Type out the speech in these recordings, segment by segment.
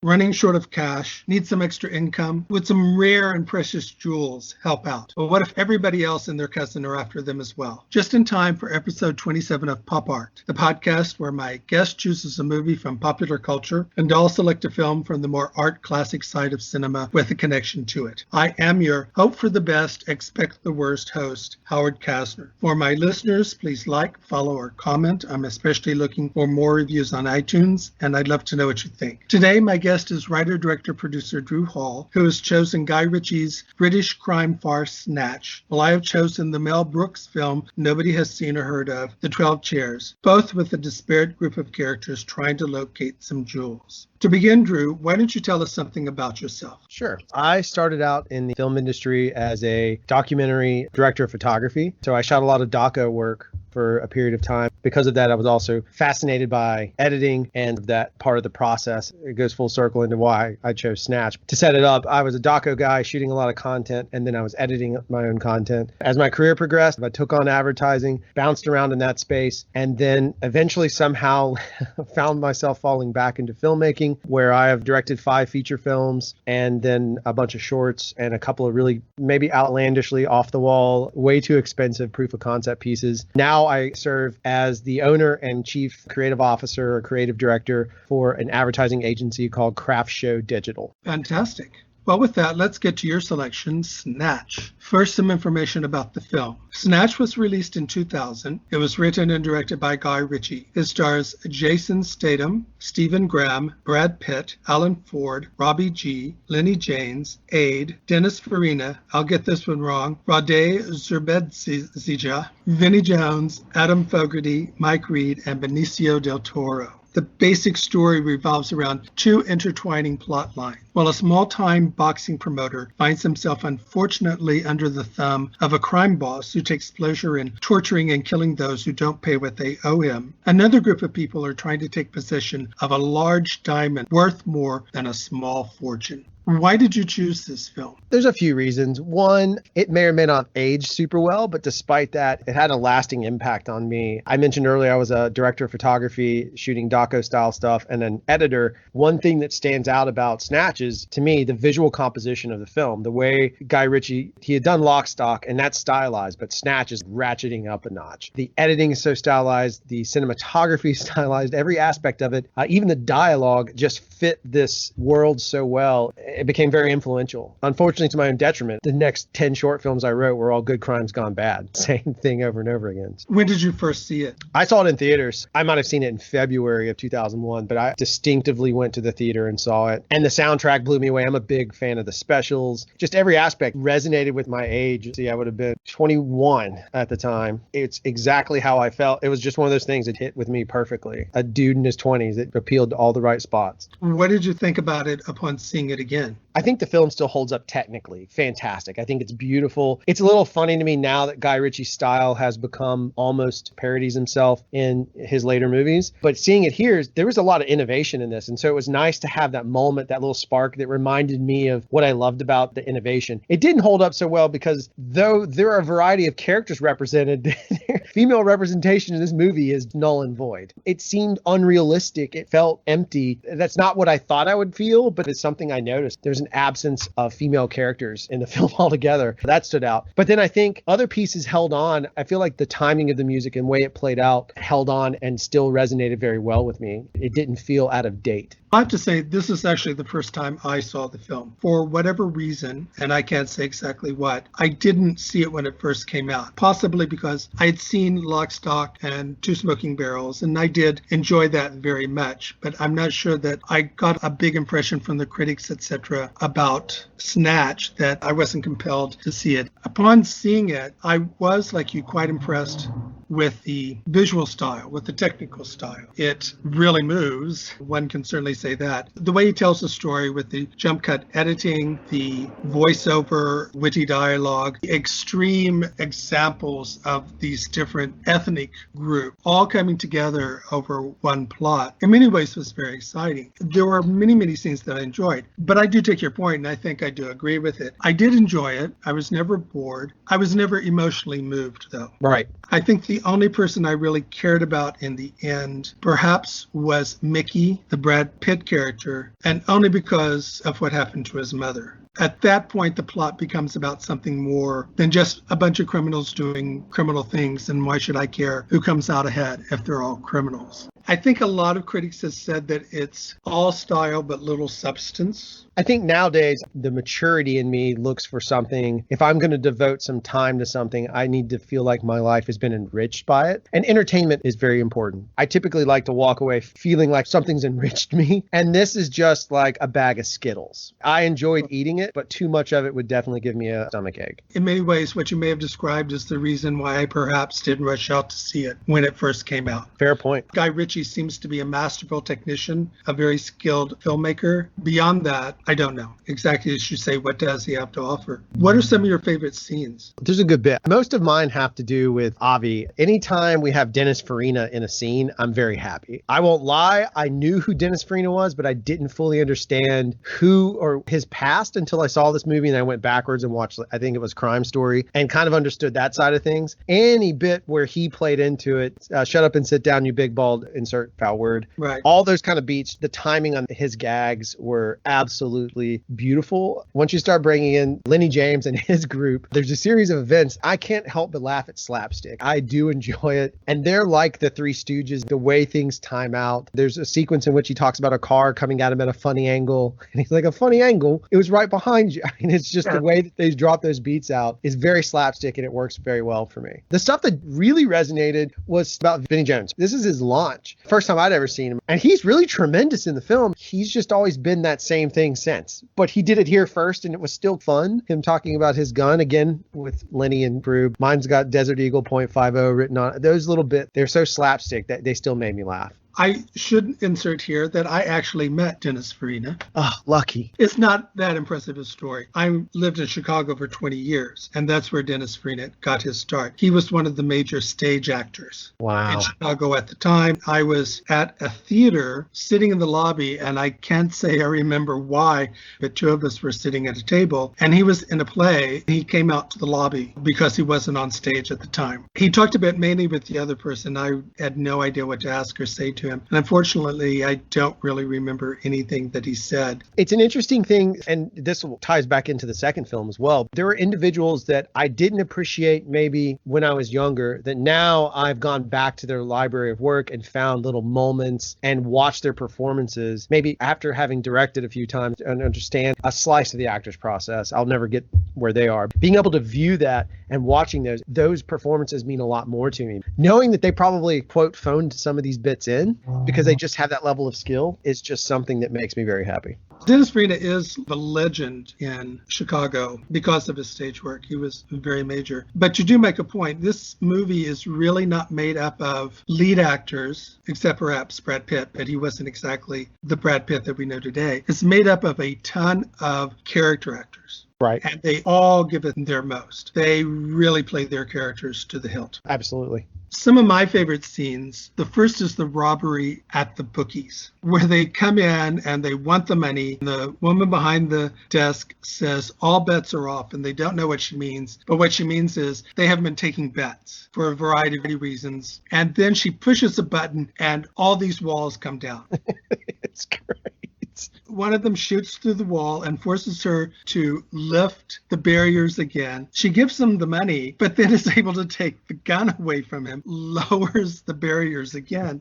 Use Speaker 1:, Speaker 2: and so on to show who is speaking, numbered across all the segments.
Speaker 1: running short of cash, need some extra income, would some rare and precious jewels help out? But what if everybody else and their cousin are after them as well? Just in time for episode 27 of Pop Art, the podcast where my guest chooses a movie from popular culture and I'll select a film from the more art classic side of cinema with a connection to it. I am your hope for the best, expect the worst host, Howard Casner. For my listeners, please like, follow, or comment. I'm especially looking for more reviews on iTunes, and I'd love to know what you think. Today, my guest is writer, director, producer Drew Hall, who has chosen Guy Ritchie's British crime farce Snatch, while I have chosen the Mel Brooks film nobody has seen or heard of, The 12 Chairs, both with a disparate group of characters trying to locate some jewels. To begin, Drew, why don't you tell us something about yourself?
Speaker 2: Sure. I started out in the film industry as a documentary director of photography. So I shot a lot of doco work for a period of time. Because of that, I was also fascinated by editing and that part of the process. It goes full circle into why I chose Snatch. To set it up, I was a doco guy shooting a lot of content, and then I was editing my own content. As my career progressed, I took on advertising, bounced around in that space, and then eventually somehow found myself falling back into filmmaking, where I have directed 5 feature films and then a bunch of shorts and a couple of really maybe outlandishly off the wall, way too expensive proof of concept pieces. Now I serve as the owner and chief creative officer or creative director for an advertising agency called Craft Show Digital.
Speaker 1: Fantastic. Well, with that, let's get to your selection, Snatch. First, some information about the film. Snatch was released in 2000. It was written and directed by Guy Ritchie. It stars Jason Statham, Stephen Graham, Brad Pitt, Alan Ford, Robbie G., Lenny James, Aide, Dennis Farina, I'll get this one wrong, Rade Zerbedzija, Vinnie Jones, Adam Fogarty, Mike Reed, and Benicio del Toro. The basic story revolves around 2 intertwining plot lines. While a small-time boxing promoter finds himself unfortunately under the thumb of a crime boss who takes pleasure in torturing and killing those who don't pay what they owe him, another group of people are trying to take possession of a large diamond worth more than a small fortune. Why did you choose this film?
Speaker 2: There's a few reasons. One, it may or may not age super well, but despite that, it had a lasting impact on me. I mentioned earlier I was a director of photography, shooting doco style stuff, and an editor. One thing that stands out about Snatch is, to me, the visual composition of the film. The way Guy Ritchie, he had done Lock, Stock, and that's stylized, but Snatch is ratcheting up a notch. The editing is so stylized, the cinematography is stylized, every aspect of it, even the dialogue just fit this world so well. It became very influential. Unfortunately, to my own detriment, the next 10 short films I wrote were all good crimes gone bad. Same thing over and over again.
Speaker 1: When did you first see it?
Speaker 2: I saw it in theaters. I might have seen it in February of 2001, but I distinctively went to the theater and saw it. And the soundtrack blew me away. I'm a big fan of the specials. Just every aspect resonated with my age. See, I would have been 21 at the time. It's exactly how I felt. It was just one of those things that hit with me perfectly. A dude in his 20s that appealed to all the right spots.
Speaker 1: What did you think about it upon seeing it again?
Speaker 2: I think the film still holds up technically. Fantastic. I think it's beautiful. It's a little funny to me now that Guy Ritchie's style has become almost parodies himself in his later movies. But seeing it here, there was a lot of innovation in this. And so it was nice to have that moment, that little spark that reminded me of what I loved about the innovation. It didn't hold up so well because though there are a variety of characters represented, female representation in this movie is null and void. It seemed unrealistic. It felt empty. That's not what I thought I would feel, but it's something I noticed. There's an absence of female characters in the film altogether. That stood out. But then I think other pieces held on. I feel like the timing of the music and way it played out held on and still resonated very well with me. It didn't feel out of date.
Speaker 1: I have to say, this is actually the first time I saw the film. For whatever reason, and I can't say exactly what, I didn't see it when it first came out. Possibly because I had seen Lock, Stock, and Two Smoking Barrels, and I did enjoy that very much. But I'm not sure that I got a big impression from the critics, etc., about Snatch that I wasn't compelled to see it. Upon seeing it, I was, like you, quite impressed with the visual style, with the technical style. It really moves. One can certainly say that. The way he tells the story with the jump cut editing, the voiceover, witty dialogue, extreme examples of these different ethnic groups all coming together over one plot, in many ways was very exciting. There were many, many scenes that I enjoyed, but I do take your point, and I think I do agree with it. I did enjoy it. I was never board. I was never emotionally moved, though.
Speaker 2: Right.
Speaker 1: I think the only person I really cared about in the end perhaps was Mickey, the Brad Pitt character, and only because of what happened to his mother. At that point, the plot becomes about something more than just a bunch of criminals doing criminal things, and why should I care who comes out ahead if they're all criminals? I think a lot of critics have said that it's all style but little substance.
Speaker 2: I think nowadays the maturity in me looks for something. If I'm going to devote some time to something, I need to feel like my life has been enriched by it. And entertainment is very important. I typically like to walk away feeling like something's enriched me. And this is just like a bag of Skittles. I enjoyed eating it, but too much of it would definitely give me a stomach ache.
Speaker 1: In many ways, what you may have described is the reason why I perhaps didn't rush out to see it when it first came out.
Speaker 2: Fair point.
Speaker 1: Guy Ritchie seems to be a masterful technician, a very skilled filmmaker. Beyond that, I don't know. Exactly as you say, what does he have to offer? What are some of your favorite scenes?
Speaker 2: There's a good bit. Most of mine have to do with Avi. Anytime we have Dennis Farina in a scene, I'm very happy. I won't lie, I knew who Dennis Farina was, but I didn't fully understand who or his past until I saw this movie and I went backwards and watched, I think it was Crime Story, and kind of understood that side of things. Any bit where he played into it, shut up and sit down, you big bald, insert foul word.
Speaker 1: Right.
Speaker 2: All those kind of beats, the timing on his gags were absolutely beautiful. Once you start bringing in Lenny James and his group, there's a series of events. I can't help but laugh at slapstick. I do enjoy it. And they're like the Three Stooges, the way things time out. There's a sequence in which he talks about a car coming at him at a funny angle. And he's like, a funny angle? It was right behind you. I mean, it's just the way that they drop those beats out is very slapstick and it works very well for me. The stuff that really resonated was about Vinnie Jones. This is his launch. First time I'd ever seen him. And he's really tremendous in the film. He's just always been that same thing since. But he did it here first and it was still fun. Him talking about his gun again with Lenny and crew. Mine's got Desert Eagle .50 written on it. Those little bits, they're so slapstick that they still made me laugh.
Speaker 1: I should insert here that I actually met Dennis Farina.
Speaker 2: Oh, lucky.
Speaker 1: It's not that impressive a story. I lived in Chicago for 20 years, and that's where Dennis Farina got his start. He was one of the major stage actors in Chicago at the time. I was at a theater sitting in the lobby, and I can't say I remember why, but two of us were sitting at a table, and he was in a play. He came out to the lobby because he wasn't on stage at the time. He talked about mainly with the other person. I had no idea what to ask or say to him. And unfortunately, I don't really remember anything that he said.
Speaker 2: It's an interesting thing, and this ties back into the second film as well. There were individuals that I didn't appreciate maybe when I was younger, that now I've gone back to their library of work and found little moments and watched their performances, maybe after having directed a few times and understand a slice of the actor's process. I'll never get where they are. Being able to view that and watching those performances mean a lot more to me. Knowing that they probably, quote, phoned some of these bits in, because they just have that level of skill is just something that makes me very happy.
Speaker 1: Dennis Farina is a legend in Chicago because of his stage work. He was very major. But you do make a point. This movie is really not made up of lead actors, except perhaps Brad Pitt, but he wasn't exactly the Brad Pitt that we know today. It's made up of a ton of character actors.
Speaker 2: Right.
Speaker 1: And they all give it their most. They really play their characters to the hilt.
Speaker 2: Absolutely.
Speaker 1: Some of my favorite scenes, the first is the robbery at the bookies, where they come in and they want the money. The woman behind the desk says all bets are off, and they don't know what she means. But what she means is they haven't been taking bets for a variety of reasons. And then she pushes a button and all these walls come down.
Speaker 2: It's great.
Speaker 1: One of them shoots through the wall and forces her to lift the barriers again. She gives him the money, but then is able to take the gun away from him, lowers the barriers again,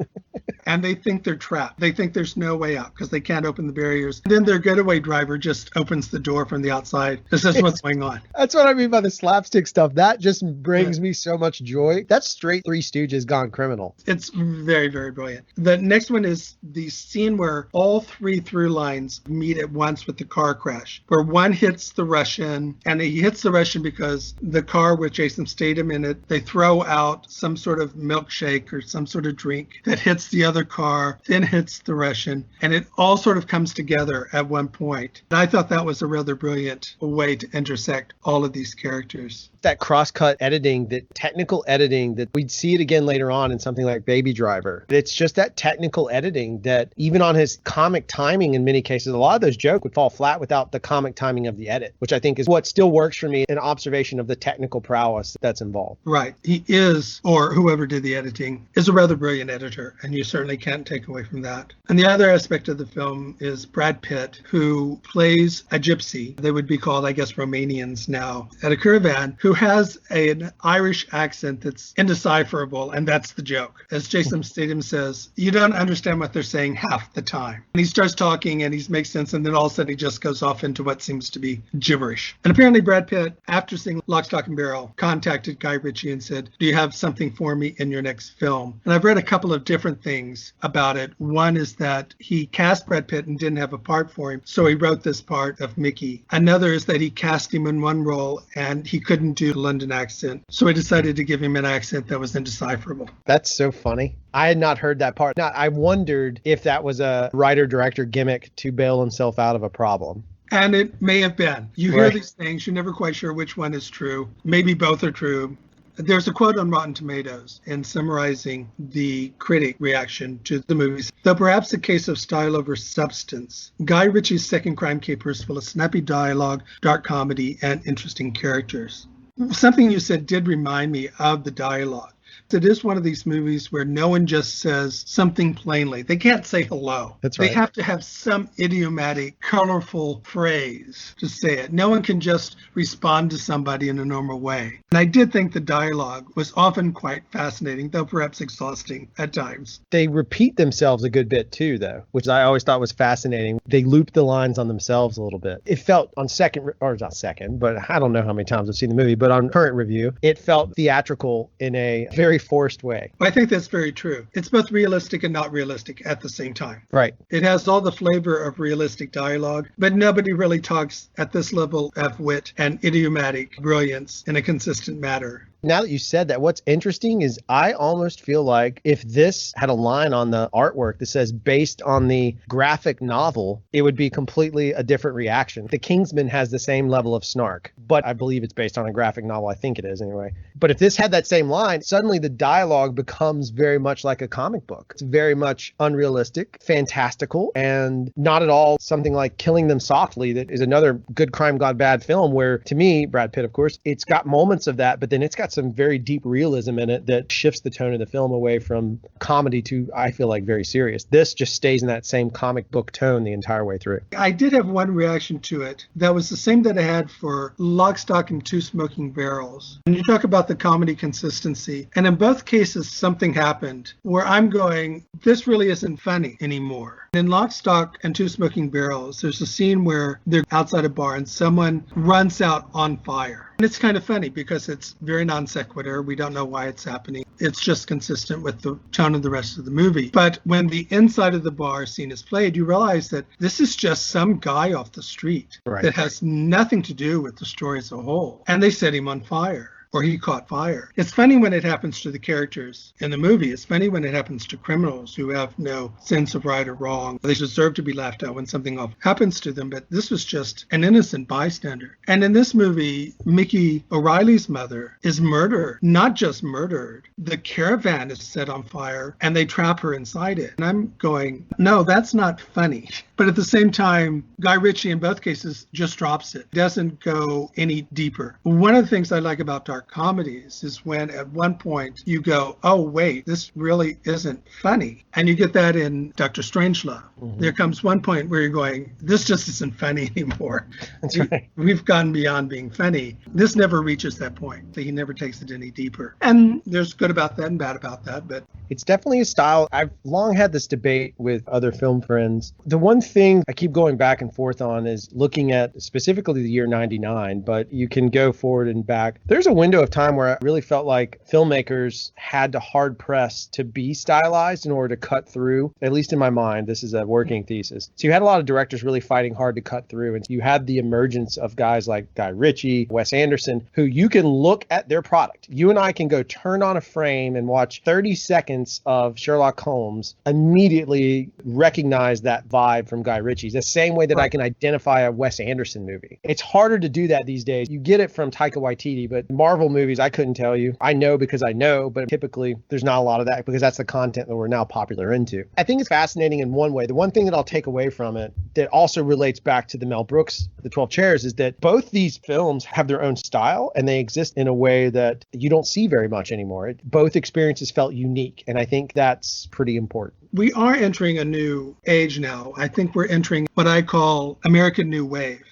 Speaker 1: and they think they're trapped. They think there's no way out because they can't open the barriers. And then their getaway driver just opens the door from the outside. This is what's going on.
Speaker 2: That's what I mean by the slapstick stuff. That just brings me so much joy. That's straight Three Stooges gone criminal.
Speaker 1: It's very, very brilliant. The next one is the scene where all three through lines meet at once with the car crash, where one hits the Russian, and he hits the Russian because the car with Jason Statham in it, they throw out some sort of milkshake or some sort of drink that hits the another car, then hits the Russian, and it all sort of comes together at one point. And I thought that was a rather brilliant way to intersect all of these characters.
Speaker 2: That cross-cut editing, that technical editing, that we'd see it again later on in something like Baby Driver. It's just that technical editing that even on his comic timing in many cases, a lot of those jokes would fall flat without the comic timing of the edit, which I think is what still works for me, an observation of the technical prowess that's involved.
Speaker 1: Right. He is, or whoever did the editing, is a rather brilliant editor, and you certainly can't take away from that. And the other aspect of the film is Brad Pitt, who plays a gypsy. They would be called, I guess, Romanians now, at a caravan, who has an Irish accent that's indecipherable, and that's the joke. As Jason Statham says, you don't understand what they're saying half the time. And he starts talking and he makes sense, and then all of a sudden he just goes off into what seems to be gibberish. And apparently Brad Pitt, after seeing Lock, Stock, and Barrel, contacted Guy Ritchie and said, do you have something for me in your next film? And I've read a couple of different things about it. One is that he cast Brad Pitt and didn't have a part for him, so he wrote this part of Mickey. Another is that he cast him in one role and he couldn't do London accent, so he decided to give him an accent that was indecipherable.
Speaker 2: That's so funny. I had not heard that part. I wondered if that was a writer-director gimmick to bail himself out of a problem.
Speaker 1: And it may have been. You hear these things, you're never quite sure which one is true. Maybe both are true. There's a quote on Rotten Tomatoes in summarizing the critic reaction to the movies. Though perhaps a case of style over substance, Guy Ritchie's Second Crime Caper is full of snappy dialogue, dark comedy, and interesting characters. Something you said did remind me of the dialogue. It is one of these movies where no one just says something plainly. They can't say hello.
Speaker 2: That's right.
Speaker 1: They have to have some idiomatic, colorful phrase to say it. No one can just respond to somebody in a normal way. And I did think the dialogue was often quite fascinating, though perhaps exhausting at times.
Speaker 2: They repeat themselves a good bit too, though, which I always thought was fascinating. They looped the lines on themselves a little bit. It felt on not second, but I don't know how many times I've seen the movie, but on current review, it felt theatrical in a very forced way.
Speaker 1: I think that's very true. It's both realistic and not realistic at the same time.
Speaker 2: Right.
Speaker 1: It has all the flavor of realistic dialogue, but nobody really talks at this level of wit and idiomatic brilliance in a consistent manner.
Speaker 2: Now that you said that, what's interesting is I almost feel like if this had a line on the artwork that says based on the graphic novel, it would be completely a different reaction. The Kingsman has the same level of snark, but I believe it's based on a graphic novel. I think it is anyway. But if this had that same line, suddenly the dialogue becomes very much like a comic book. It's very much unrealistic, fantastical, and not at all something like Killing Them Softly, that is another good crime gone bad film where, to me, Brad Pitt, of course, it's got moments of that, but then it's got some very deep realism in it that shifts the tone of the film away from comedy to, I feel like, very serious. This just stays in that same comic book tone the entire way through.
Speaker 1: I did have one reaction to it that was the same that I had for Lock, Stock, and Two Smoking Barrels. And you talk about the comedy consistency, and in both cases something happened where I'm going, this really isn't funny anymore. In Lock, Stock, and Two Smoking Barrels, there's a scene where they're outside a bar and someone runs out on fire. And it's kind of funny because it's very non sequitur. We don't know why it's happening. It's just consistent with the tone of the rest of the movie. But when the inside of the bar scene is played, you realize that this is just some guy off the street that has nothing to do with the story as a whole. And they set him on fire. Or he caught fire. It's funny when it happens to the characters in the movie. It's funny when it happens to criminals who have no sense of right or wrong. They deserve to be laughed at when something happens to them, but this was just an innocent bystander. And in this movie, Mickey O'Reilly's mother is murdered. Not just murdered. The caravan is set on fire and they trap her inside it. And I'm going, no, that's not funny. But at the same time, Guy Ritchie in both cases just drops it. Doesn't go any deeper. One of the things I like about dark comedies is when at one point you go, oh, wait, this really isn't funny. And you get that in Dr. Strangelove. Mm-hmm. There comes one point where you're going, this just isn't funny anymore.
Speaker 2: That's right.
Speaker 1: We've gone beyond being funny. This never reaches that point. He never takes it any deeper. And there's good about that and bad about that. But
Speaker 2: it's definitely a style. I've long had this debate with other film friends. The one thing I keep going back and forth on is looking at specifically the year 99, but you can go forward and back. There's a window of time where I really felt like filmmakers had to hard press to be stylized in order to cut through, at least in my mind. This is a working thesis. So you had a lot of directors really fighting hard to cut through. And you had the emergence of guys like Guy Ritchie, Wes Anderson, who you can look at their product. You and I can go turn on a frame and watch 30 seconds experience of Sherlock Holmes immediately recognized that vibe from Guy Ritchie. The same way that I can identify a Wes Anderson movie. It's harder to do that these days. You get it from Taika Waititi, but Marvel movies, I couldn't tell you. I know because I know, but typically there's not a lot of that because that's the content that we're now popular into. I think it's fascinating in one way. The one thing that I'll take away from it that also relates back to the Mel Brooks, The 12 Chairs, is that both these films have their own style and they exist in a way that you don't see very much anymore. Both experiences felt unique, and I think that's pretty important.
Speaker 1: We are entering a new age now. I think we're entering what I call American New Wave.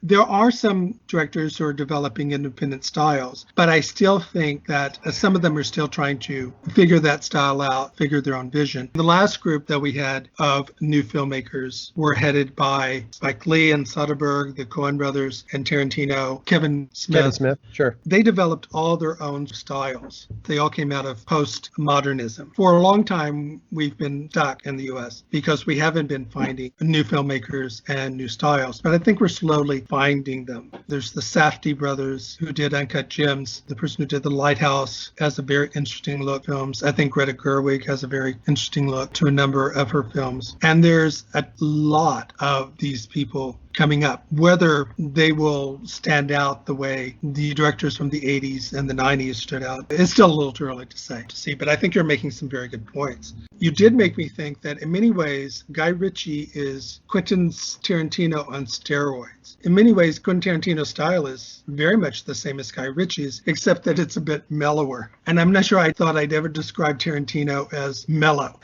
Speaker 1: There are some directors who are developing independent styles, but I still think that some of them are still trying to figure that style out, figure their own vision. The last group that we had of new filmmakers were headed by Spike Lee and Soderbergh, the Coen brothers, and Tarantino, Kevin Smith.
Speaker 2: Sure.
Speaker 1: They developed all their own styles. They all came out of postmodernism. For a long time, we've been stuck in the U.S. because we haven't been finding new filmmakers and new styles. But I think we're slowly finding them. There's the Safdie brothers who did Uncut Gems. The person who did The Lighthouse has a very interesting look films. I think Greta Gerwig has a very interesting look to a number of her films. And there's a lot of these people coming up. Whether they will stand out the way the directors from the 80s and the 90s stood out, it's still a little too early to see, but I think you're making some very good points. You did make me think that in many ways, Guy Ritchie is Quentin Tarantino on steroids. In many ways, Quentin Tarantino's style is very much the same as Guy Ritchie's, except that it's a bit mellower. And I'm not sure I thought I'd ever describe Tarantino as mellow.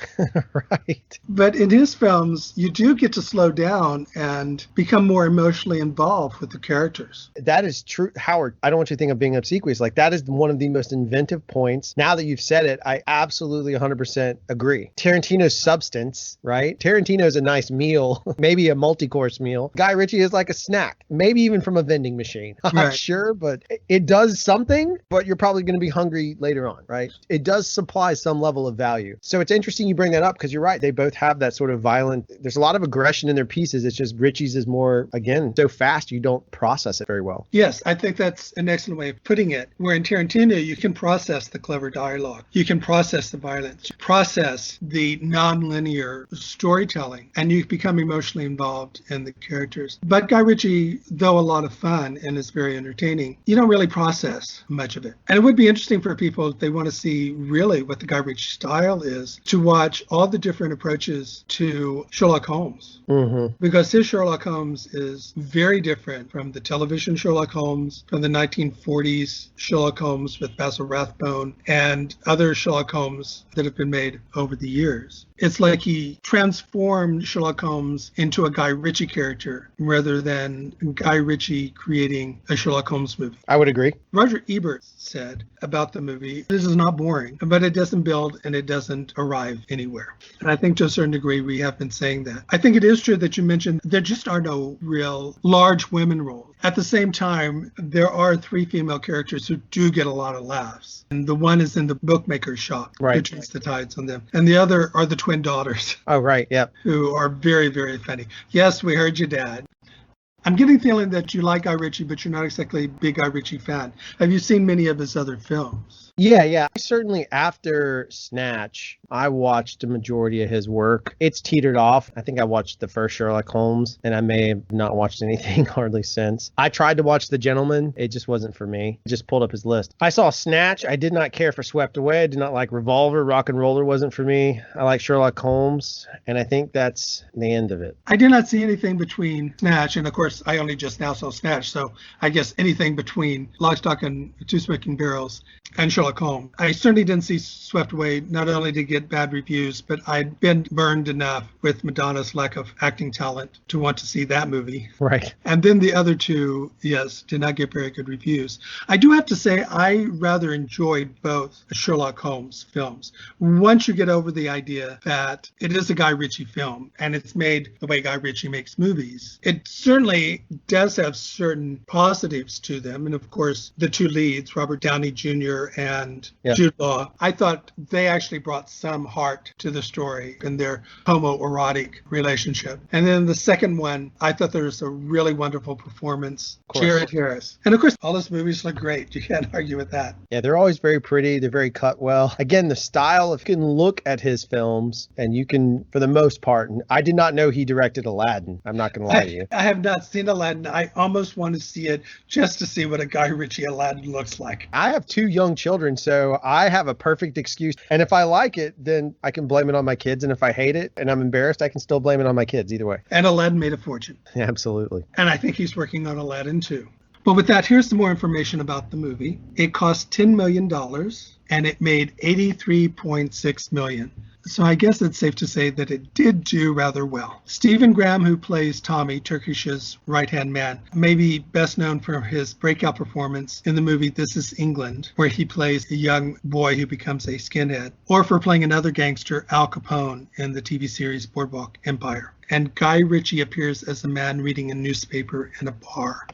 Speaker 2: Right.
Speaker 1: But in his films, you do get to slow down and become more emotionally involved with the characters.
Speaker 2: That is true. Howard, I don't want you to think of being obsequious. Like, that is one of the most inventive points. Now that you've said it, I absolutely 100% agree. Tarantino's substance, right? Tarantino's a nice meal, maybe a multi-course meal. Guy Ritchie is like a snack, maybe even from a vending machine. I'm not sure, but it does something, but you're probably going to be hungry later on, right? It does supply some level of value. So it's interesting you bring that up because you're right. They both have that sort of violent, there's a lot of aggression in their pieces. It's just Ritchie's is more, again, so fast you don't process it very well.
Speaker 1: Yes, I think that's an excellent way of putting it. Where in Tarantino, you can process the clever dialogue. You can process the violence, process the non-linear storytelling, and you become emotionally involved in the characters. But Guy Ritchie, though a lot of fun and is very entertaining, you don't really process much of it. And it would be interesting for people, if they want to see really what the Guy Ritchie style is, to watch all the different approaches to Sherlock Holmes. Because his Sherlock Holmes is very different from the television Sherlock Holmes, from the 1940s Sherlock Holmes with Basil Rathbone, and other Sherlock Holmes that have been made over the years. It's like he transformed Sherlock Holmes into a Guy Ritchie character rather than Guy Ritchie creating a Sherlock Holmes movie.
Speaker 2: I would agree.
Speaker 1: Roger Ebert said about the movie, this is not boring, but it doesn't build and it doesn't arrive anywhere. And I think to a certain degree we have been saying that. I think it is true that you mentioned there just are no real large women roles. At the same time, there are 3 female characters who do get a lot of laughs. And the one is in the bookmaker's shop, who turns the tides on them. And the other are the twin daughters.
Speaker 2: Oh, right. Yep.
Speaker 1: Who are very, very funny. Yes, we heard you, Dad. I'm getting the feeling that you like Guy Ritchie, but you're not exactly a big Guy Ritchie fan. Have you seen many of his other films?
Speaker 2: Yeah. Certainly after Snatch, I watched a majority of his work. It's teetered off. I think I watched the first Sherlock Holmes, and I may have not watched anything hardly since. I tried to watch The Gentleman. It just wasn't for me. I just pulled up his list. I saw Snatch. I did not care for Swept Away. I did not like Revolver. Rock and Roller wasn't for me. I like Sherlock Holmes, and I think that's the end of it.
Speaker 1: I did not see anything between Snatch, and of course, I only just now saw Snatch, so I guess anything between Lock, Stock, and Two Smoking Barrels and Sherlock Holmes. I certainly didn't see Swept Away. Not only did it get bad reviews, but I'd been burned enough with Madonna's lack of acting talent to want to see that movie.
Speaker 2: Right.
Speaker 1: And then the other two, yes, did not get very good reviews. I do have to say I rather enjoyed both Sherlock Holmes films. Once you get over the idea that it is a Guy Ritchie film and it's made the way Guy Ritchie makes movies, it certainly does have certain positives to them. And of course, the 2 leads, Robert Downey Jr. and and
Speaker 2: Yeah.
Speaker 1: Jude Law. I thought they actually brought some heart to the story in their homoerotic relationship. And then the second one, I thought there was a really wonderful performance. Jared Harris. And of course, all his movies look great. You can't argue with that.
Speaker 2: Yeah, they're always very pretty. They're very cut well. Again, the style, if you can look at his films, and you can, for the most part, and I did not know he directed Aladdin. I'm not going to lie to you.
Speaker 1: I have not seen Aladdin. I almost want to see it just to see what a Guy Ritchie Aladdin looks like.
Speaker 2: I have 2 young children, so I have a perfect excuse. And if I like it, then I can blame it on my kids. And if I hate it and I'm embarrassed, I can still blame it on my kids either way.
Speaker 1: And Aladdin made a fortune.
Speaker 2: Yeah, absolutely.
Speaker 1: And I think he's working on Aladdin too. But with that, here's some more information about the movie. It cost $10 million and it made $83.6 million. So I guess it's safe to say that it did do rather well. Stephen Graham, who plays Tommy, Turkish's right-hand man, may be best known for his breakout performance in the movie This Is England, where he plays a young boy who becomes a skinhead, or for playing another gangster, Al Capone, in the TV series Boardwalk Empire. And Guy Ritchie appears as a man reading a newspaper in a bar.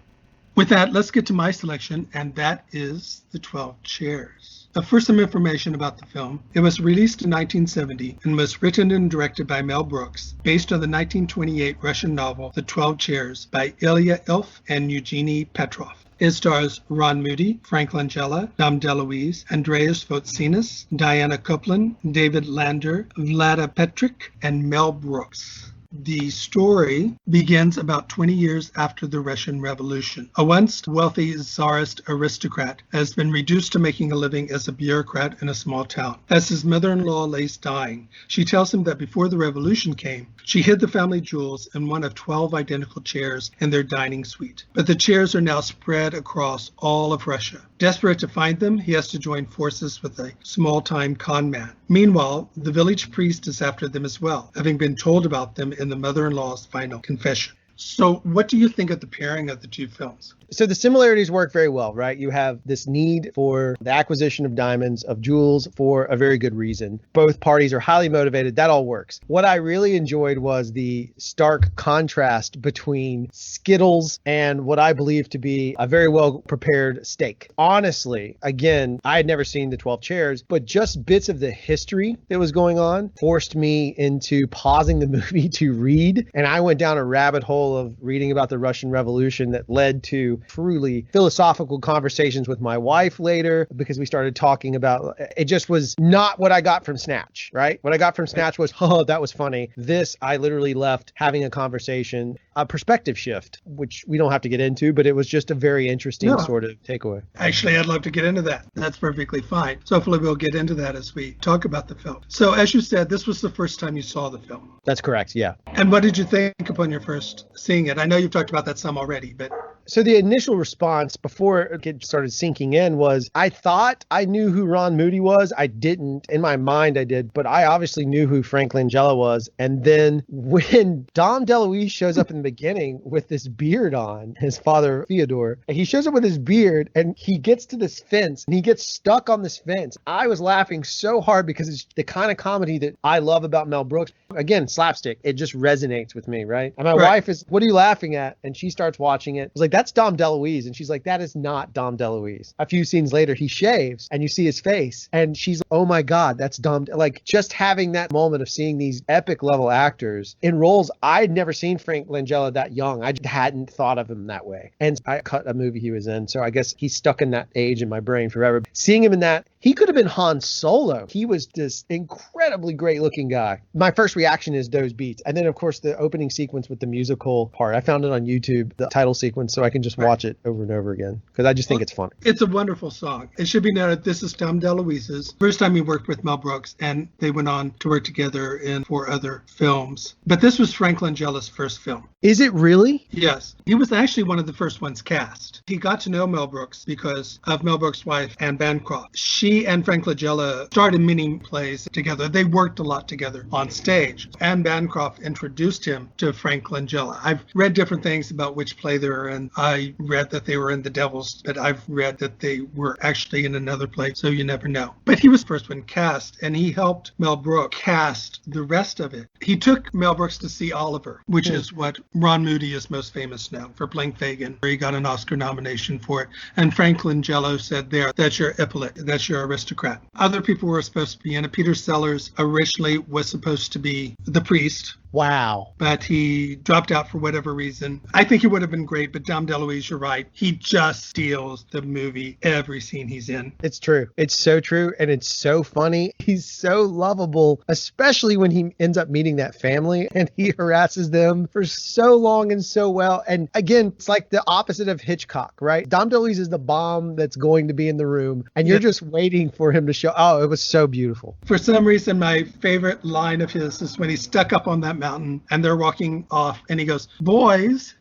Speaker 1: With that, let's get to my selection, and that is The 12 Chairs. First, some information about the film. It was released in 1970 and was written and directed by Mel Brooks, based on the 1928 Russian novel The 12 Chairs by Ilya Ilf and Eugenie Petrov. It stars Ron Moody, Frank Langella, Dom DeLuise, Andreas Votsinis, Diana Copeland, David Lander, Vlada Petrick, and Mel Brooks. The story begins about 20 years after the Russian Revolution. A once wealthy czarist aristocrat has been reduced to making a living as a bureaucrat in a small town. As his mother-in-law lays dying, she tells him that before the revolution came, she hid the family jewels in one of 12 identical chairs in their dining suite. But the chairs are now spread across all of Russia. Desperate to find them, he has to join forces with a small-time con man. Meanwhile, the village priest is after them as well, having been told about them in the mother-in-law's final confession. So what do you think of the pairing of the two films?
Speaker 2: So the similarities work very well, right? You have this need for the acquisition of diamonds, of jewels, for a very good reason. Both parties are highly motivated. That all works. What I really enjoyed was the stark contrast between Skittles and what I believe to be a very well prepared steak. Honestly, again, I had never seen the 12 Chairs, but just bits of the history that was going on forced me into pausing the movie to read. And I went down a rabbit hole of reading about the Russian Revolution that led to truly philosophical conversations with my wife later, because we started talking about, it just was not what I got from Snatch, right? What I got from Snatch was, oh, that was funny. This, I literally left having a conversation, a perspective shift, which we don't have to get into, but it was just a very interesting sort of takeaway.
Speaker 1: Actually, I'd love to get into that. That's perfectly fine. So hopefully we'll get into that as we talk about the film. So as you said, this was the first time you saw the film.
Speaker 2: That's correct, yeah.
Speaker 1: And what did you think upon your first seeing it? I know you've talked about that some already, but...
Speaker 2: So the initial response before it started sinking in was, I thought I knew who Ron Moody was. I didn't. In my mind, I did. But I obviously knew who Frank Langella was. And then when Dom DeLuise shows up in the beginning with this beard on, his father, Fyodor, he shows up with his beard and he gets to this fence and he gets stuck on this fence. I was laughing so hard because it's the kind of comedy that I love about Mel Brooks. Again, slapstick. It just resonates with me, right? And my wife is, what are you laughing at? And she starts watching it. I was like, that's Dom DeLuise. And she's like, that is not Dom DeLuise. A few scenes later, he shaves and you see his face. And she's like, oh my God, that's Dom. Like, just having that moment of seeing these epic level actors in roles I'd never seen Frank Langella that young. I just hadn't thought of him that way. And I cut a movie he was in. So I guess he's stuck in that age in my brain forever. Seeing him in that, he could have been Han Solo. He was this incredibly great looking guy. My first reaction is those beats. And then, of course, the opening sequence with the musical part. I found it on YouTube, the title sequence, so I can just watch it over and over again because I just think it's funny.
Speaker 1: It's a wonderful song. It should be noted, this is Dom DeLuise's first time he worked with Mel Brooks, and they went on to work together in 4 other films. But this was Frank Langella's first film.
Speaker 2: Is it really?
Speaker 1: Yes. He was actually one of the first ones cast. He got to know Mel Brooks because of Mel Brooks' wife, Anne Bancroft. She and Frank Langella started many plays together. They worked a lot together on stage. Anne Bancroft introduced him to Frank Langella. I've read different things about which play they were in. I read that they were in The Devils, but I've read that they were actually in another play, so you never know. But he was the first one cast, and he helped Mel Brooks cast the rest of it. He took Mel Brooks to see Oliver, which is what Ron Moody is most famous now for playing Fagin, where he got an Oscar nomination for it. And Frank Langella said there, that's your epaulette, that's your aristocrat. Other people were supposed to be in it. Peter Sellers originally was supposed to be the priest,
Speaker 2: Wow.
Speaker 1: but he dropped out for whatever reason. I think he would have been great, but Dom DeLuise, you're right. He just steals the movie every scene he's in.
Speaker 2: It's true. It's so true. And it's so funny. He's so lovable, especially when he ends up meeting that family and he harasses them for so long and so well. And again, it's like the opposite of Hitchcock, right? Dom DeLuise is the bomb that's going to be in the room and you're just waiting for him to show. Oh, it was so beautiful.
Speaker 1: For some reason, my favorite line of his is when he's stuck up on that mountain and they're walking off and he goes, boys.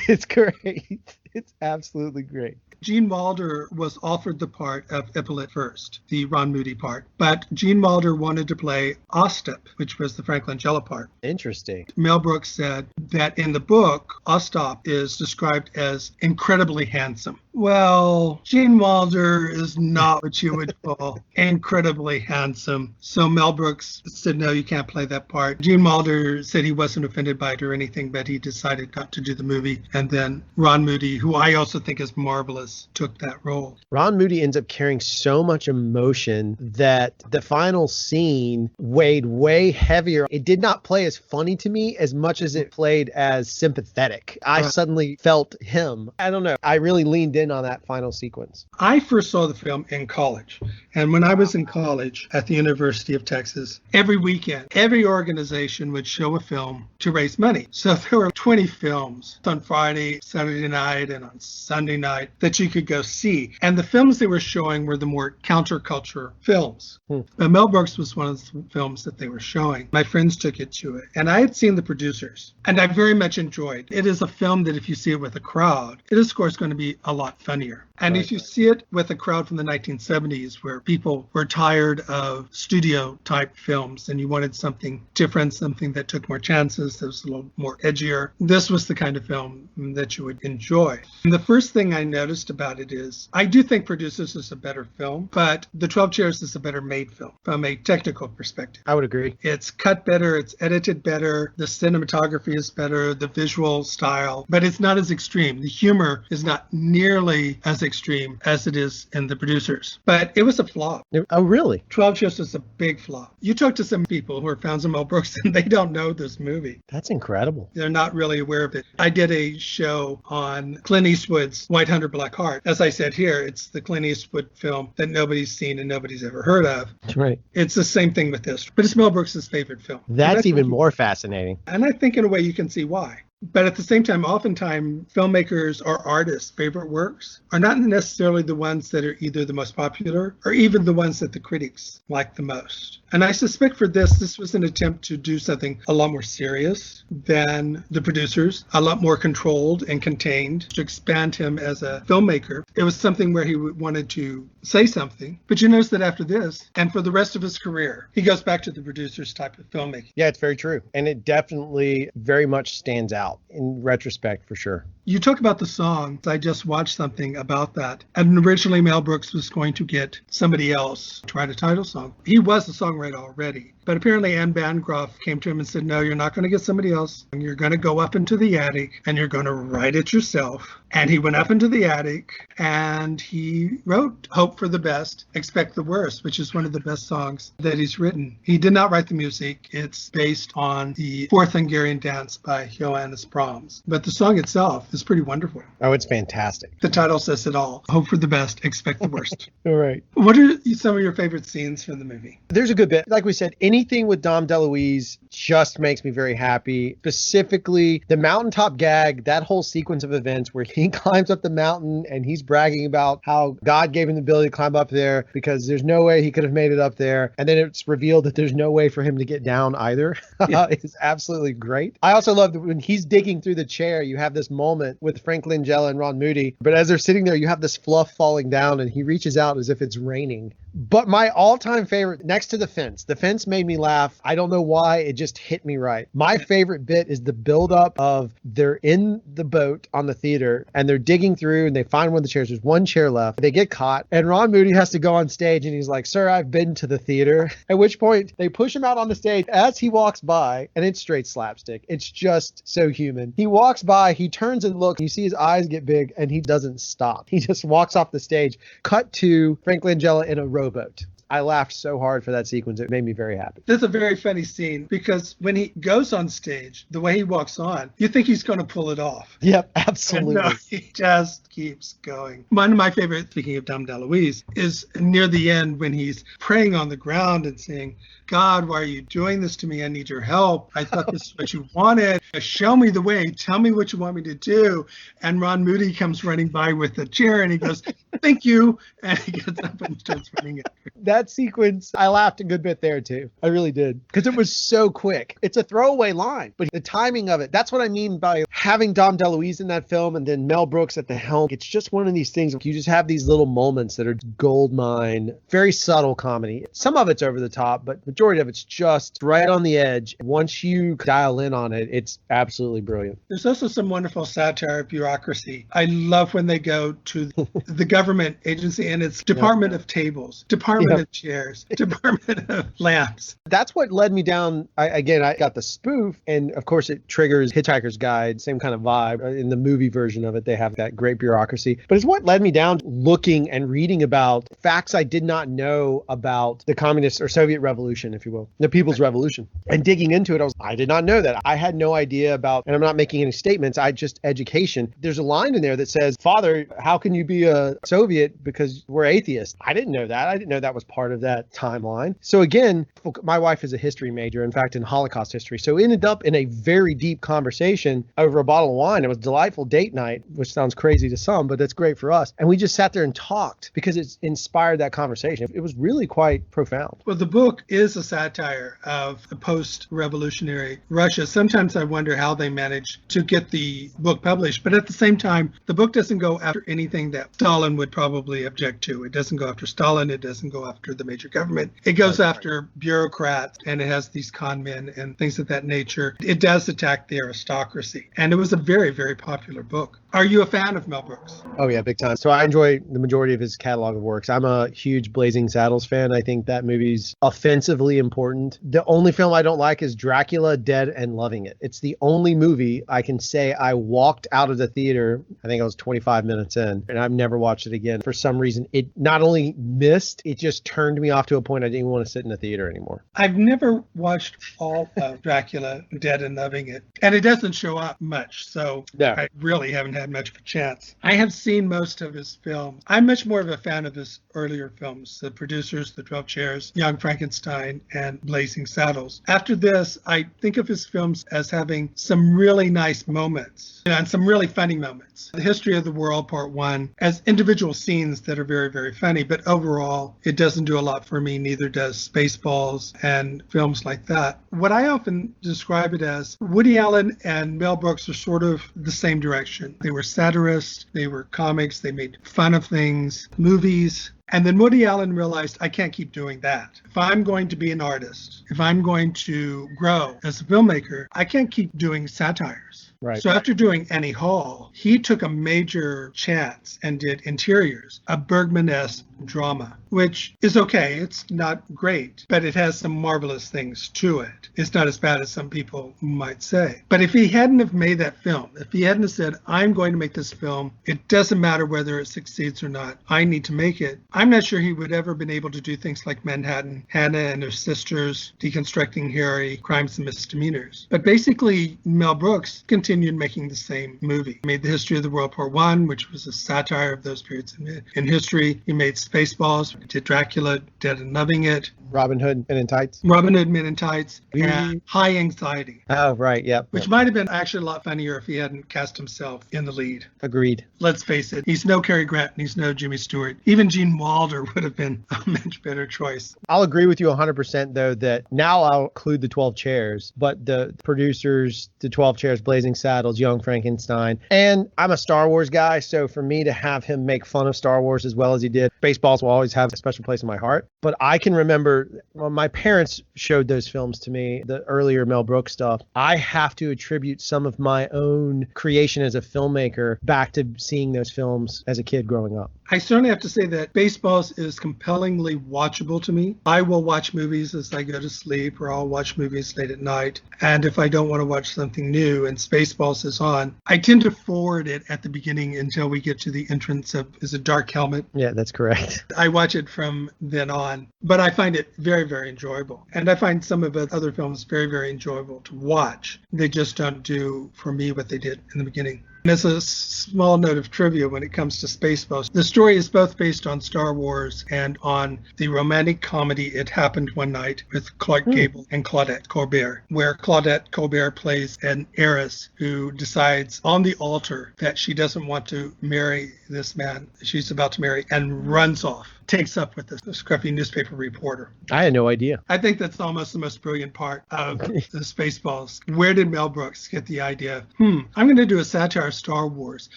Speaker 2: It's great. It's absolutely great.
Speaker 1: Gene Wilder was offered the part of Ippolit first, the Ron Moody part, but Gene Wilder wanted to play Ostap, which was the Frank Langella part.
Speaker 2: Interesting.
Speaker 1: Mel Brooks said that in the book, Ostap is described as incredibly handsome. Well, Gene Wilder is not what you would call incredibly handsome. So Mel Brooks said, no, you can't play that part. Gene Wilder said he wasn't offended by it or anything, but he decided not to do the movie. And then Ron Moody, who I also think is marvelous, took that role.
Speaker 2: Ron Moody ends up carrying so much emotion that the final scene weighed way heavier. It did not play as funny to me as much as it played as sympathetic. I suddenly felt him. I don't know. I really leaned in on that final sequence.
Speaker 1: I first saw the film in college. And when I was in college at the University of Texas, every weekend, every organization would show a film to raise money. So there were 20 films on Friday, Saturday night, and on Sunday night that you could go see. And the films they were showing were the more counterculture films. But Mel Brooks was one of the films that they were showing. My friends took it to it. And I had seen The Producers. And I very much enjoyed. It is a film that if you see it with a crowd, it is of course going to be a lot funnier. And if you see it with a crowd from the 1970s where people were tired of studio type films and you wanted something different, something that took more chances, that was a little more edgier, this was the kind of film that you would enjoy. And the first thing I noticed about it is I do think Producers is a better film, but The 12 Chairs is a better made film from a technical perspective.
Speaker 2: I would agree.
Speaker 1: It's cut better, it's edited better, the cinematography is better, the visual style, but it's not as extreme. The humor is not nearly as extreme as it is in The Producers. But it was a flop.
Speaker 2: Oh, really?
Speaker 1: 12 Chairs was a big flop. You talk to some people who are fans of Mel Brooks and they don't know this movie.
Speaker 2: That's incredible.
Speaker 1: They're not really aware of it. I did a show on Clint Eastwood's White Hunter Black Heart. As I said here, it's the Clint Eastwood film that nobody's seen and nobody's ever heard of.
Speaker 2: That's right.
Speaker 1: It's the same thing with this, but it's Mel Brooks' favorite film.
Speaker 2: That's even more fascinating.
Speaker 1: And I think in a way you can see why. But at the same time, oftentimes filmmakers or artists' favorite works are not necessarily the ones that are either the most popular or even the ones that the critics like the most. And I suspect for this was an attempt to do something a lot more serious than The Producers, a lot more controlled and contained, to expand him as a filmmaker. It was something where he wanted to say something. But you notice that after this, and for the rest of his career, he goes back to The Producers type of filmmaking.
Speaker 2: Yeah, it's very true. And it definitely very much stands out in retrospect, for sure.
Speaker 1: You talk about the songs. I just watched something about that. And originally Mel Brooks was going to get somebody else to write a title song. He was a songwriter already. But apparently Anne Bancroft came to him and said, no, you're not going to get somebody else. You're going to go up into the attic and you're going to write it yourself. And he went up into the attic and he wrote Hope for the Best, Expect the Worst, which is one of the best songs that he's written. He did not write the music. It's based on the Fourth Hungarian Dance by Johannes Brahms. But the song itself is pretty wonderful.
Speaker 2: Oh, it's fantastic.
Speaker 1: The title says it all. Hope for the best, expect the worst.
Speaker 2: All right.
Speaker 1: What are some of your favorite scenes from the movie?
Speaker 2: There's a good bit. Like we said, anything with Dom DeLuise just makes me very happy. Specifically, the mountaintop gag, that whole sequence of events where he climbs up the mountain and he's bragging about how God gave him the ability to climb up there because there's no way he could have made it up there. And then it's revealed that there's no way for him to get down either. Yeah. It's absolutely great. I also love that when he's digging through the chair, you have this moment with Frank Langella and Ron Moody. But as they're sitting there, you have this fluff falling down and he reaches out as if it's raining. But my all-time favorite, next to the fence made me laugh. I don't know why, it just hit me right. My favorite bit is the buildup of they're in the boat on the theater and they're digging through and they find one of the chairs. There's one chair left. They get caught and Ron Moody has to go on stage and he's like, "Sir, I've been to the theater." At which point they push him out on the stage as he walks by, and it's straight slapstick. It's just so human. He walks by, he turns and looks, you see his eyes get big, and he doesn't stop. He just walks off the stage. Cut to Frank Langella in a rowboat. I laughed so hard for that sequence. It made me very happy.
Speaker 1: That's a very funny scene because when he goes on stage, the way he walks on, you think he's going to pull it off.
Speaker 2: Yep, absolutely.
Speaker 1: And no, he just keeps going. One of my favorite, speaking of Dom DeLuise, is near the end when he's praying on the ground and saying, "God, why are you doing this to me? I need your help. I thought this is what you wanted. Show me the way. Tell me what you want me to do." And Ron Moody comes running by with a chair and he goes, "Thank you." And he gets up and starts running after.
Speaker 2: That sequence, I laughed a good bit there too. I really did. Because it was so quick. It's a throwaway line, but the timing of it, that's what I mean by having Dom DeLuise in that film and then Mel Brooks at the helm. It's just one of these things. You just have these little moments that are gold mine, very subtle comedy. Some of it's over the top, but majority of it's just right on the edge. Once you dial in on it, it's absolutely brilliant.
Speaker 1: There's also some wonderful satire of bureaucracy. I love when they go to the government agency and it's Department of Tables, Department of Chairs, Department of Lamps.
Speaker 2: That's what led me down. I got the spoof, and of course it triggers Hitchhiker's Guide, same kind of vibe. In the movie version of it, they have that great bureaucracy. But it's what led me down looking and reading about facts I did not know about the communist or Soviet revolution, if you will, the People's Revolution. And digging into it, I did not know that. I had no idea about, and I'm not making any statements, just education. There's a line in there that says, "Father, how can you be a Soviet because we're atheists?" I didn't know that. I didn't know that was part of that timeline. So again, my wife is a history major, in fact, in Holocaust history. So we ended up in a very deep conversation over a bottle of wine. It was a delightful date night, which sounds crazy to some, but that's great for us. And we just sat there and talked because it's inspired that conversation. It was really quite profound.
Speaker 1: Well, the book is a satire of the post-revolutionary Russia. Sometimes I wonder how they managed to get the book published, but at the same time, the book doesn't go after anything that Stalin would probably object to. It doesn't go after Stalin. It doesn't go after the major government. It goes after bureaucrats, and it has these con men and things of that nature. It does attack the aristocracy, and it was a very, very popular book. Are you a fan of Mel Brooks?
Speaker 2: Oh, yeah, big time. So I enjoy the majority of his catalog of works. I'm a huge Blazing Saddles fan. I think that movie's offensively important. The only film I don't like is Dracula, Dead and Loving It. It's the only movie I can say I walked out of the theater, I think I was 25 minutes in, and I've never watched it again. For some reason, it not only missed, it just turned me off to a point I didn't want to sit in the theater anymore.
Speaker 1: I've never watched all of Dracula, Dead and Loving It, and it doesn't show up much, so I really haven't had much of a chance. I have seen most of his films. I'm much more of a fan of his earlier films, The Producers, The 12 Chairs, Young Frankenstein, and Blazing Saddles. After this, I think of his films as having some really nice moments and some really funny moments. The History of the World, Part 1, as individual scenes that are very, very funny, but overall, it doesn't do a lot for me, neither does Spaceballs and films like that. What I often describe it as, Woody Allen and Mel Brooks are sort of the same direction. They were satirists, they were comics, they made fun of things, movies. And then Woody Allen realized, I can't keep doing that. If I'm going to be an artist, if I'm going to grow as a filmmaker, I can't keep doing satires.
Speaker 2: Right.
Speaker 1: So after doing Annie Hall, he took a major chance and did Interiors, a Bergman-esque drama, which is okay. It's not great, but it has some marvelous things to it. It's not as bad as some people might say. But if he hadn't have made that film, if he hadn't have said, I'm going to make this film, it doesn't matter whether it succeeds or not, I need to make it, I'm not sure he would ever been able to do things like Manhattan, Hannah and her sisters, Deconstructing Harry, Crimes and Misdemeanors. But basically, Mel Brooks continued making the same movie. He made The History of the World Part 1, which was a satire of those periods in history. He made Spaceballs, did Dracula, Dead and Loving It.
Speaker 2: Robin Hood, Men in Tights.
Speaker 1: Robin Hood, Men in Tights, and High Anxiety.
Speaker 2: Oh, right, yep.
Speaker 1: Which might have been actually a lot funnier if he hadn't cast himself in the lead.
Speaker 2: Agreed.
Speaker 1: Let's face it, he's no Cary Grant and he's no Jimmy Stewart. Even Gene Wilder would have been a much better choice.
Speaker 2: I'll agree with you 100% though that now I'll include the 12 Chairs, but the producers, the 12 Chairs, Blazing Saddles, Young Frankenstein, and I'm a Star Wars guy, so for me to have him make fun of Star Wars as well as he did, Spaceballs will always have a special place in my heart. But I can remember when my parents showed those films to me, the earlier Mel Brooks stuff, I have to attribute some of my own creation as a filmmaker back to seeing those films as a kid growing up.
Speaker 1: I certainly have to say that Spaceballs is compellingly watchable to me. I will watch movies as I go to sleep, or I'll watch movies late at night. And if I don't want to watch something new and Spaceballs is on, I tend to forward it at the beginning until we get to the entrance of, is it Dark Helmet?
Speaker 2: Yeah, that's correct.
Speaker 1: I watch it from then on, but I find it very, very enjoyable. And I find some of the other films very, very enjoyable to watch. They just don't do for me what they did in the beginning. And as a small note of trivia when it comes to Spaceballs, the story is both based on Star Wars and on the romantic comedy It Happened One Night with Clark Gable and Claudette Colbert, where Claudette Colbert plays an heiress who decides on the altar that she doesn't want to marry this man she's about to marry and runs off, takes up with this scruffy newspaper reporter.
Speaker 2: I had no idea.
Speaker 1: I think that's almost the most brilliant part of the Spaceballs. Where did Mel Brooks get the idea? I'm going to do a satire of Star Wars,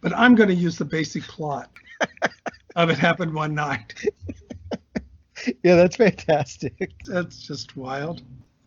Speaker 1: but I'm going to use the basic plot of It Happened One Night.
Speaker 2: Yeah, that's fantastic.
Speaker 1: That's just wild.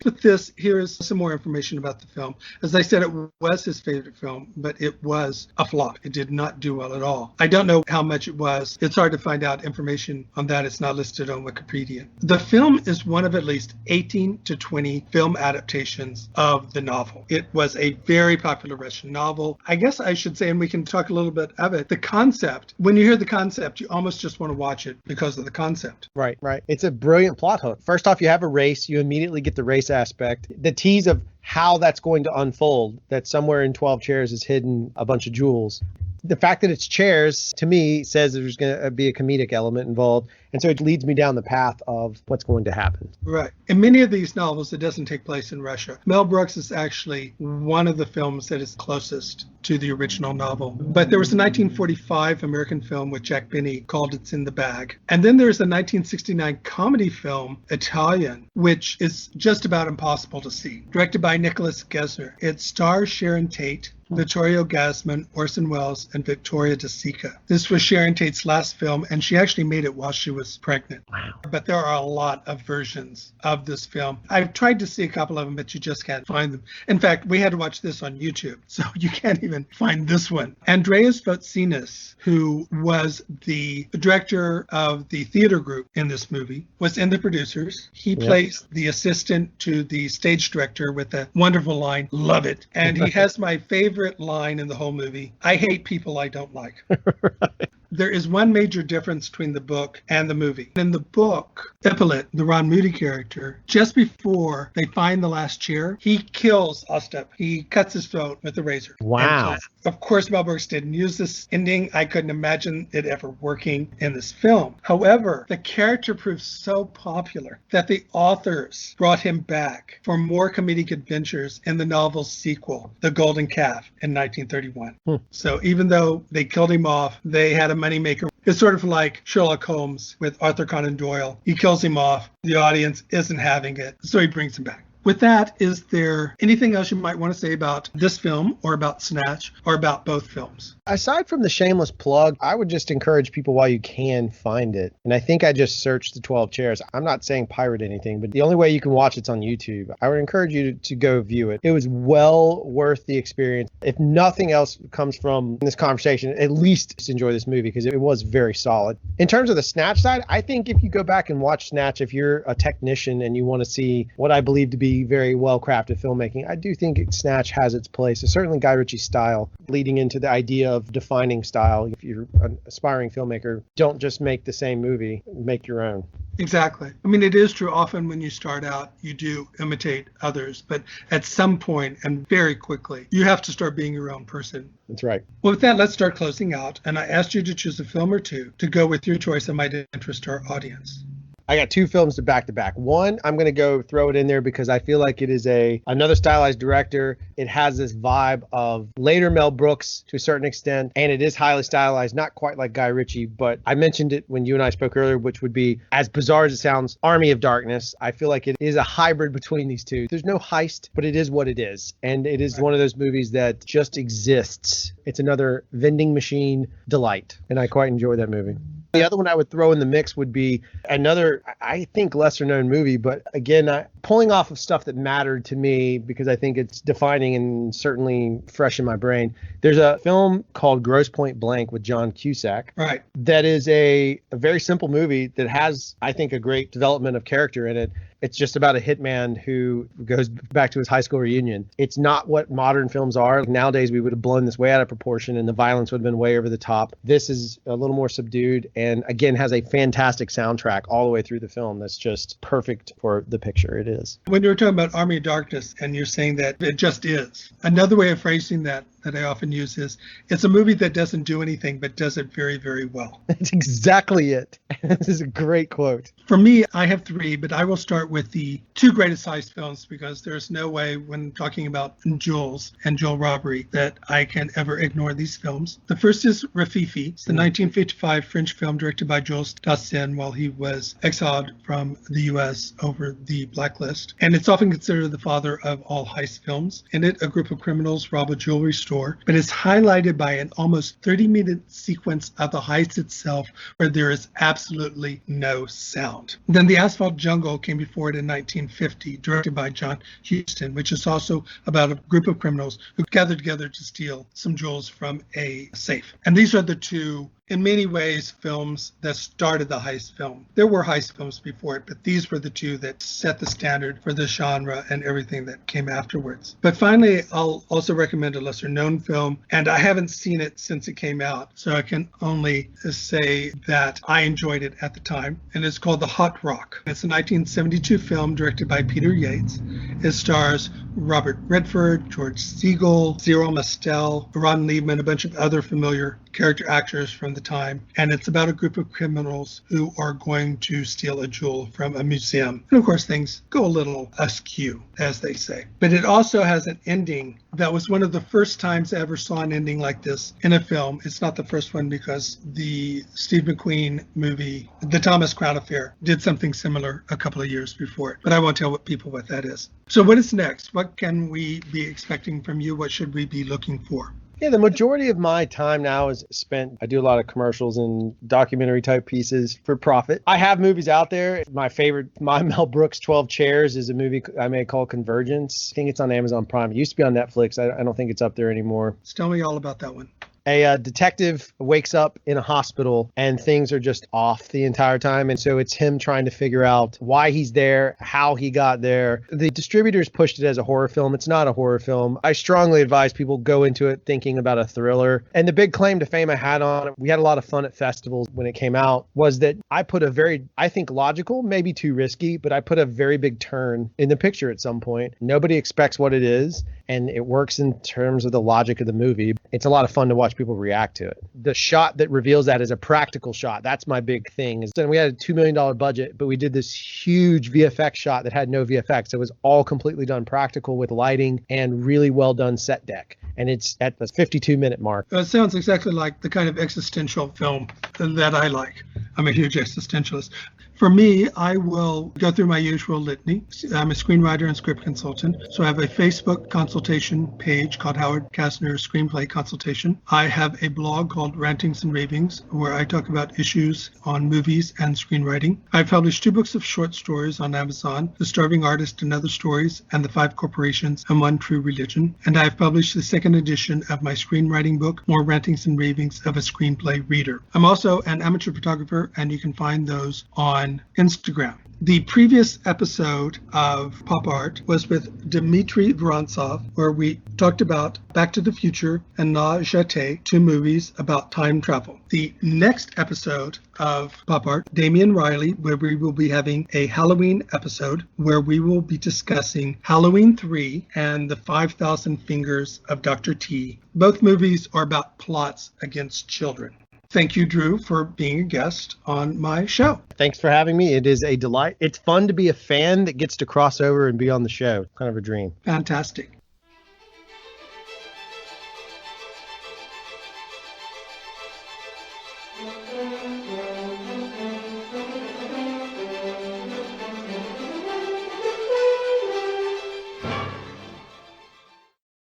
Speaker 1: With this, here's some more information about the film. As I said, it was his favorite film, but it was a flop. It did not do well at all. I don't know how much it was. It's hard to find out information on that. It's not listed on Wikipedia. The film is one of at least 18 to 20 film adaptations of the novel. It was a very popular Russian novel. I guess I should say, and we can talk a little bit of it, the concept. When you hear the concept, you almost just want to watch it because of the concept.
Speaker 2: Right. It's a brilliant plot hook. First off, you have a race. You immediately get the race aspect. The tease of how that's going to unfold, that somewhere in 12 Chairs is hidden a bunch of jewels. The fact that it's chairs, to me, says there's going to be a comedic element involved. And so it leads me down the path of what's going to happen.
Speaker 1: Right. In many of these novels, it doesn't take place in Russia. Mel Brooks is actually one of the films that is closest to the original novel. But there was a 1945 American film with Jack Benny called It's in the Bag. And then there's a 1969 comedy film, Italian, which is just about impossible to see, directed by Nicholas Casner. It stars Sharon Tate, Vittorio Gassman, Orson Welles, and Victoria De Sica. This was Sharon Tate's last film, and she actually made it while she was pregnant.
Speaker 2: Wow.
Speaker 1: But there are a lot of versions of this film. I've tried to see a couple of them, but you just can't find them. In fact, we had to watch this on YouTube, so you can't even find this one. Andreas Voutsinas, who was the director of the theater group in this movie, was in the producers. He plays the assistant to the stage director with a wonderful line, "Love it." And he has my favorite line in the whole movie, "I hate people I don't like."
Speaker 2: Right.
Speaker 1: There is one major difference between the book and the movie. In the book, Ippolit, the Ron Moody character, just before they find the last chair, he kills Ostap. He cuts his throat with a razor.
Speaker 2: Wow.
Speaker 1: And, of course, Mel Brooks didn't use this ending. I couldn't imagine it ever working in this film. However, the character proved so popular that the authors brought him back for more comedic adventures in the novel's sequel, The Golden Calf, in 1931. So even though they killed him off, they had a moneymaker. It's sort of like Sherlock Holmes with Arthur Conan Doyle. He kills him off. The audience isn't having it, so he brings him back. With that, is there anything else you might want to say about this film or about Snatch or about both films?
Speaker 2: Aside from the shameless plug, I would just encourage people while you can find it. And I think I just searched the 12 Chairs. I'm not saying pirate anything, but the only way you can watch it's on YouTube. I would encourage you to go view it. It was well worth the experience. If nothing else comes from this conversation, at least just enjoy this movie because it was very solid. In terms of the Snatch side, I think if you go back and watch Snatch, if you're a technician and you want to see what I believe to be very well-crafted filmmaking, I do think Snatch has its place. It's certainly Guy Ritchie's style, leading into the idea of defining style. If you're an aspiring filmmaker, don't just make the same movie, make your own.
Speaker 1: Exactly. I mean, it is true. Often when you start out, you do imitate others, but at some point and very quickly, you have to start being your own person.
Speaker 2: That's right.
Speaker 1: Well, with that, let's start closing out. And I asked you to choose a film or two to go with your choice that might interest our audience.
Speaker 2: I got two films to back to back. One, I'm going to go throw it in there because I feel like it is another stylized director it has this vibe of later Mel Brooks to a certain extent, and it is highly stylized, not quite like Guy Ritchie, but I mentioned it when you and I spoke earlier, which would be, as bizarre as it sounds, Army of Darkness. I feel like it is a hybrid between these two. There's no heist, but it is what it is. And it is one of those movies that just exists. It's another vending machine delight, and I quite enjoy that movie. The other one I would throw in the mix would be another, I think, lesser known movie, but again, pulling off of stuff that mattered to me because I think it's defining and certainly fresh in my brain. There's a film called Grosse Pointe Blank with John Cusack.
Speaker 1: Right.
Speaker 2: That is a very simple movie that has, I think, a great development of character in it. It's just about a hitman who goes back to his high school reunion. It's not what modern films are. Nowadays, we would have blown this way out of proportion and the violence would have been way over the top. This is a little more subdued and, again, has a fantastic soundtrack all the way through the film that's just perfect for the picture it is.
Speaker 1: When you were talking about Army of Darkness and you're saying that it just is, another way of phrasing that I often use is it's a movie that doesn't do anything but does it very, very well.
Speaker 2: That's exactly it. This is a great quote.
Speaker 1: For me, I have three, but I will start with the two greatest heist films because there's no way when talking about jewels and jewel robbery that I can ever ignore these films. The first is Rafifi. It's the 1955 French film directed by Jules Dassin while he was exiled from the U.S. over the blacklist. And it's often considered the father of all heist films. In it, a group of criminals rob a jewelry store, but it's highlighted by an almost 30-minute sequence of the heist itself where there is absolutely no sound. Then The Asphalt Jungle came before it in 1950, directed by John Huston, which is also about a group of criminals who gathered together to steal some jewels from a safe. And these are the two, in many ways, films that started the heist film. There were heist films before it, but these were the two that set the standard for the genre and everything that came afterwards. But finally, I'll also recommend a lesser-known film, and I haven't seen it since it came out, so I can only say that I enjoyed it at the time, and it's called The Hot Rock. It's a 1972 film directed by Peter Yates. It stars Robert Redford, George Segal, Zero Mostel, Ron Liebman, a bunch of other familiar character actors from the time, and it's about a group of criminals who are going to steal a jewel from a museum. And of course, things go a little askew, as they say. But it also has an ending that was one of the first times I ever saw an ending like this in a film. It's not the first one because the Steve McQueen movie, The Thomas Crown Affair, did something similar a couple of years before it. But I won't tell people what that is. So what is next? What can we be expecting from you? What should we be looking for?
Speaker 2: Yeah, the majority of my time now is spent, I do a lot of commercials and documentary type pieces for profit. I have movies out there. My favorite, my Mel Brooks 12 Chairs is a movie I made called Convergence. I think it's on Amazon Prime. It used to be on Netflix. I don't think it's up there anymore.
Speaker 1: Tell me all about that one.
Speaker 2: A detective wakes up in a hospital and things are just off the entire time. And so it's him trying to figure out why he's there, how he got there. The distributors pushed it as a horror film. It's not a horror film. I strongly advise people go into it thinking about a thriller. And the big claim to fame I had on it, we had a lot of fun at festivals when it came out, was that I put a very, I think logical, maybe too risky, but I put a very big turn in the picture at some point. Nobody expects what it is. And it works in terms of the logic of the movie. It's a lot of fun to watch people react to it. The shot that reveals that is a practical shot. That's my big thing. We had a $2 million budget, but we did this huge VFX shot that had no VFX. It was all completely done practical with lighting and really well done set deck. And it's at the 52-minute mark.
Speaker 1: It sounds exactly like the kind of existential film that I like. I'm a huge existentialist. For me, I will go through my usual litany. I'm a screenwriter and script consultant, so I have a Facebook consultation page called Howard Casner Screenplay Consultation. I have a blog called Rantings and Ravings, where I talk about issues on movies and screenwriting. I've published 2 books of short stories on Amazon, The Starving Artist and Other Stories, and The 5 Corporations and One True Religion. And I've published the second edition of my screenwriting book, More Rantings and Ravings of a Screenplay Reader. I'm also an amateur photographer, and you can find those on Instagram. The previous episode of Pop Art was with Dmitry Vorontsov, where we talked about Back to the Future and Na Jete, 2 movies about time travel. The next episode of Pop Art, Damian Riley, where we will be having a Halloween episode where we will be discussing Halloween 3 and the 5,000 Fingers of Dr. T. Both movies are about plots against children. Thank you, Drew, for being a guest on my show.
Speaker 2: Thanks for having me. It is a delight. It's fun to be a fan that gets to cross over and be on the show. Kind of a dream.
Speaker 1: Fantastic.